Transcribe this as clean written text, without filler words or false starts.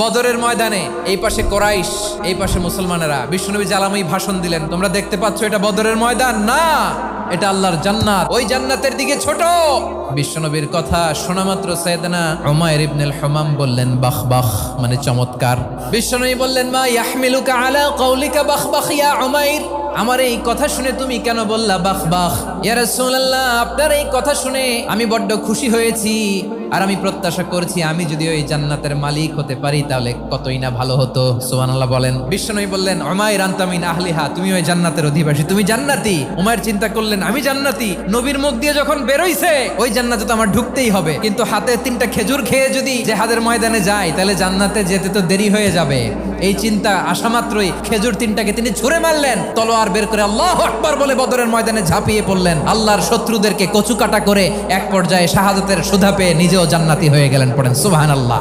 বদরের ময়দানে এই পাশে কোরাইশ, এই পাশে মুসলমানেরা। বিশ্বনবী জ্বালাময়ী ভাষণ দিলেন, তোমরা দেখতে পাচ্ছ এটা বদরের ময়দান না, এটা আল্লাহর জান্নাত, ওই জান্নাতের দিকে ছোট। বিশ্বনবীর কথা শোনা মাত্র সাইয়েদনা উমাইর ইবনুল হুমাম বললেন বাখ বাখ, মানে চমৎকার। বিশ্বনবী বললেন মা ইয়াহমিলুকা আলা কওলিকা বাখ বাখ ইয়া উমাইর, আমার এই কথা শুনে তুমি কেন বললা বাখ বাখ? ইয়া রাসূলুল্লাহ, আপনার এই কথা শুনে আমি বড্ড খুশি হয়েছি, আর আমি প্রত্যাশা করছি আমি যদি ওই জান্নাতের মালিক হতে পারি তাহলে কতই না ভালো হতো। সুবহানাল্লাহ বলেন। বিশ্বনবী বললেন উমাইর আনতা মিন আহলিহা, তুমি ওই জান্নাতের অধিবাসী, তুমি জান্নাতি। উমাইর চিন্তা করলেন আমি জান্নাতি, নবীর মুখ দিয়ে যখন বেরোইছে ওই জান্নাতে তো আমার ঢুকতেই হবে, কিন্তু হাতে 3টা খেজুর খেয়ে যদি জিহাদের ময়দানে যায় তাহলে জান্নাতে যেতে তো দেরি হয়ে যাবে। এই চিন্তা আসা মাত্রই খেজুর 3টাকে তিনি ছুঁড়ে মারলেন, তলোয়ার বের করে আল্লাহু আকবার বলে বদরের ময়দানে ঝাঁপিয়ে পড়লেন। আল্লাহর শত্রুদেরকে কচুকাটা করে এক পর্যায়ে শাহাদাতের সুধা পেয়ে নিজেও জান্নাতি হয়ে গেলেন। পড়েন সুবহানাল্লাহ।